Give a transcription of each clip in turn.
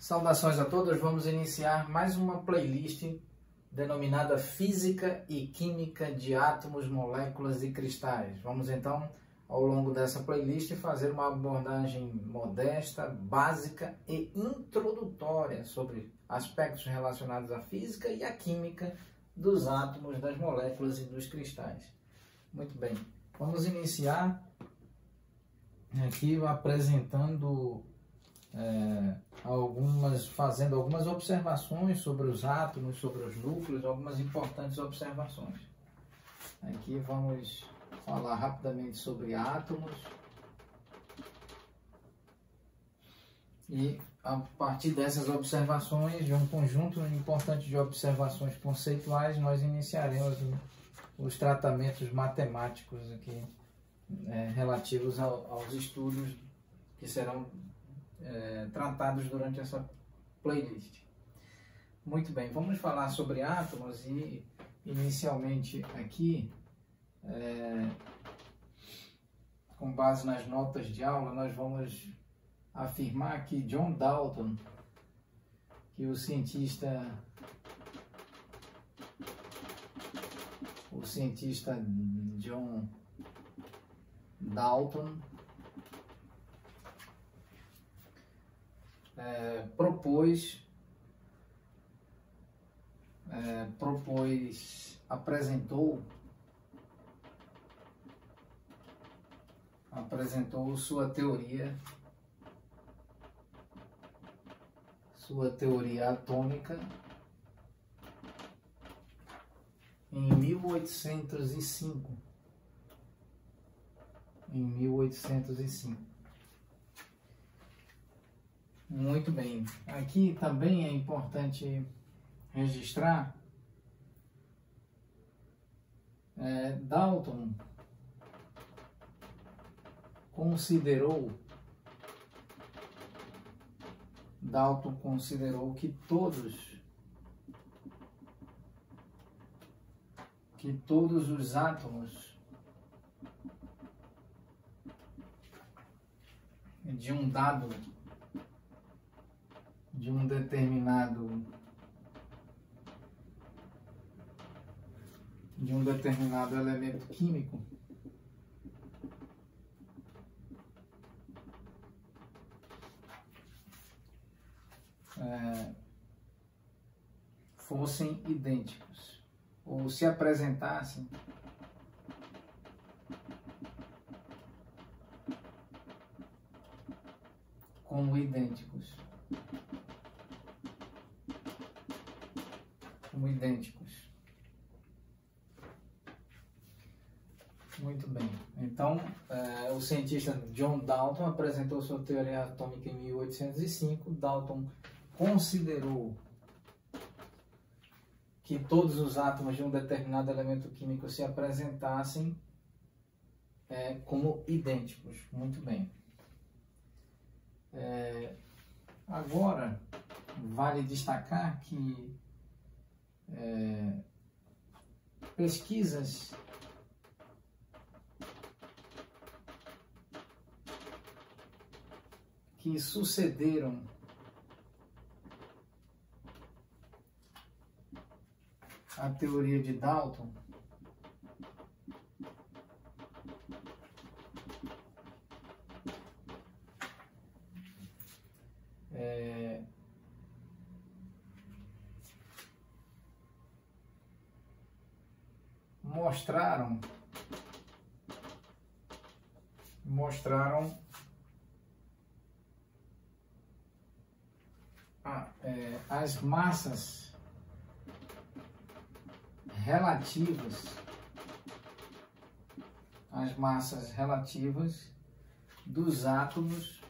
Saudações a todos, vamos iniciar mais uma playlist denominada Física e Química de Átomos, Moléculas e Cristais. Vamos então, ao longo dessa playlist, fazer uma abordagem modesta, básica e introdutória sobre aspectos relacionados à física e à química dos átomos, das moléculas e dos cristais. Muito bem, vamos iniciar aqui apresentando fazendo algumas observações sobre os átomos, sobre os núcleos, algumas importantes observações. Aqui vamos falar rapidamente sobre átomos e a partir dessas observações, de um conjunto importante de observações conceituais, nós iniciaremos os tratamentos matemáticos aqui relativos aos estudos que serão tratados durante essa playlist. Muito bem, vamos falar sobre átomos e inicialmente aqui, com base nas notas de aula, nós vamos afirmar que John Dalton, que o cientista John Dalton apresentou sua teoria atômica em 1805. Muito bem. Aqui também é importante registrar Dalton considerou que todos os átomos de um determinado elemento químico fossem idênticos ou se apresentassem como idênticos. Muito bem. Então, o cientista John Dalton apresentou sua teoria atômica em 1805. Dalton considerou que todos os átomos de um determinado elemento químico se apresentassem como idênticos. Muito bem. Agora, vale destacar que pesquisas que sucederam a teoria de Dalton mostraram as massas relativas dos átomos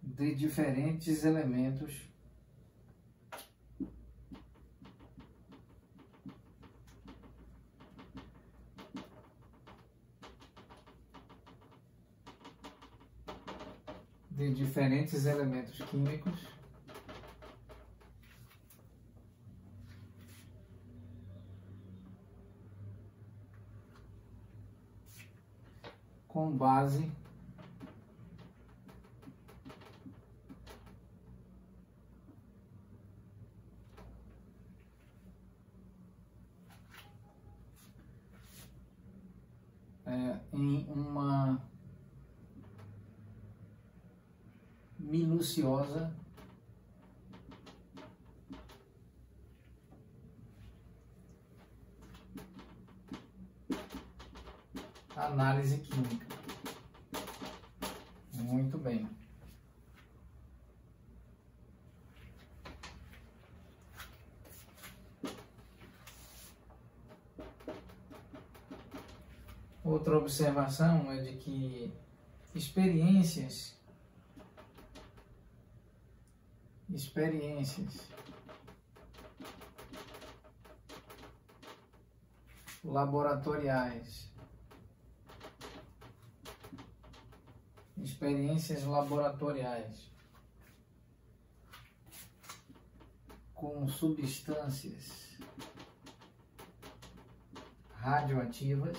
de diferentes elementos químicos com base em uma minuciosa análise química. Muito bem. Outra observação é de que experiências laboratoriais com substâncias radioativas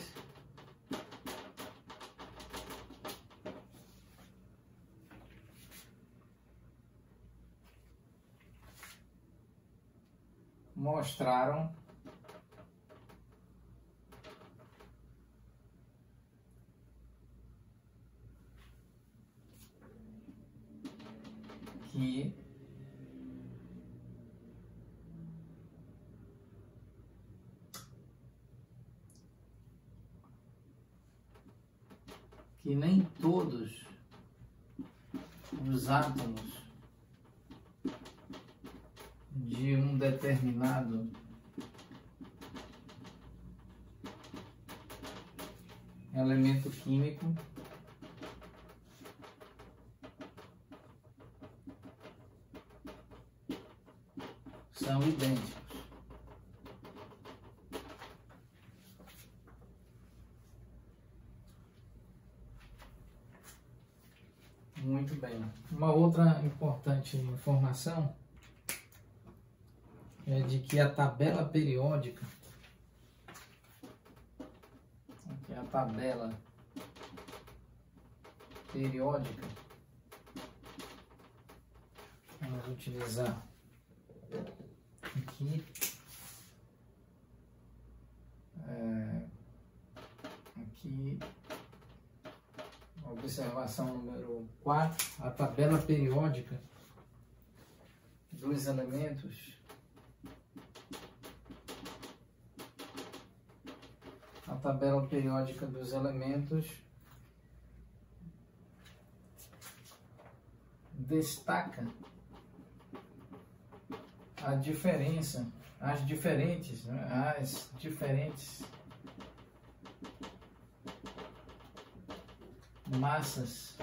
mostraram que nem todos os átomos de um determinado elemento químico são idênticos. Muito bem. Uma outra importante informação é de que a tabela periódica, aqui é a tabela periódica, vamos utilizar aqui, observação número 4, a tabela periódica dos elementos destaca as diferentes massas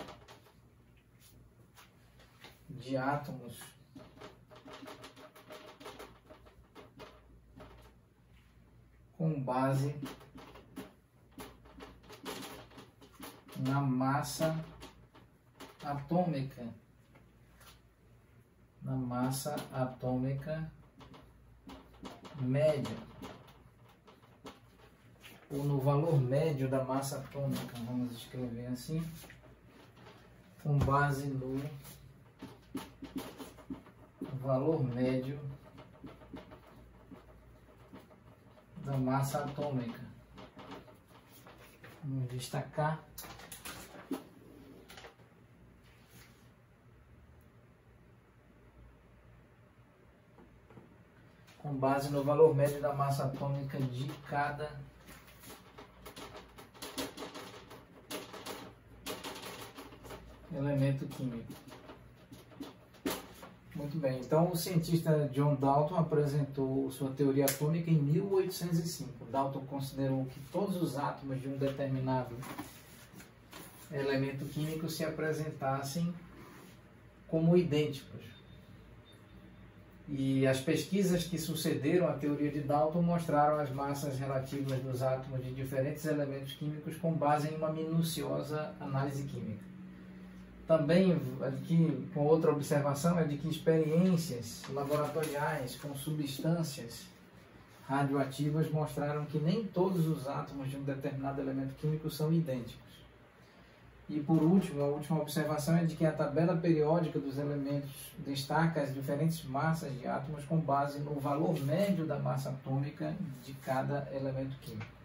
de átomos com base na massa atômica, média, ou no valor médio da massa atômica, vamos escrever assim, com base no valor médio da massa atômica. Vamos destacar com base no valor médio da massa atômica de cada elemento químico. Muito bem, então o cientista John Dalton apresentou sua teoria atômica em 1805. Dalton considerou que todos os átomos de um determinado elemento químico se apresentassem como idênticos. E as pesquisas que sucederam à teoria de Dalton mostraram as massas relativas dos átomos de diferentes elementos químicos com base em uma minuciosa análise química. Também, aqui, com outra observação, é de que experiências laboratoriais com substâncias radioativas mostraram que nem todos os átomos de um determinado elemento químico são idênticos. E por último, a última observação é de que a tabela periódica dos elementos destaca as diferentes massas de átomos com base no valor médio da massa atômica de cada elemento químico.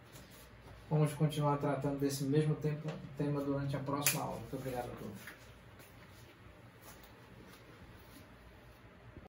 Vamos continuar tratando desse mesmo tema durante a próxima aula. Muito obrigado a todos.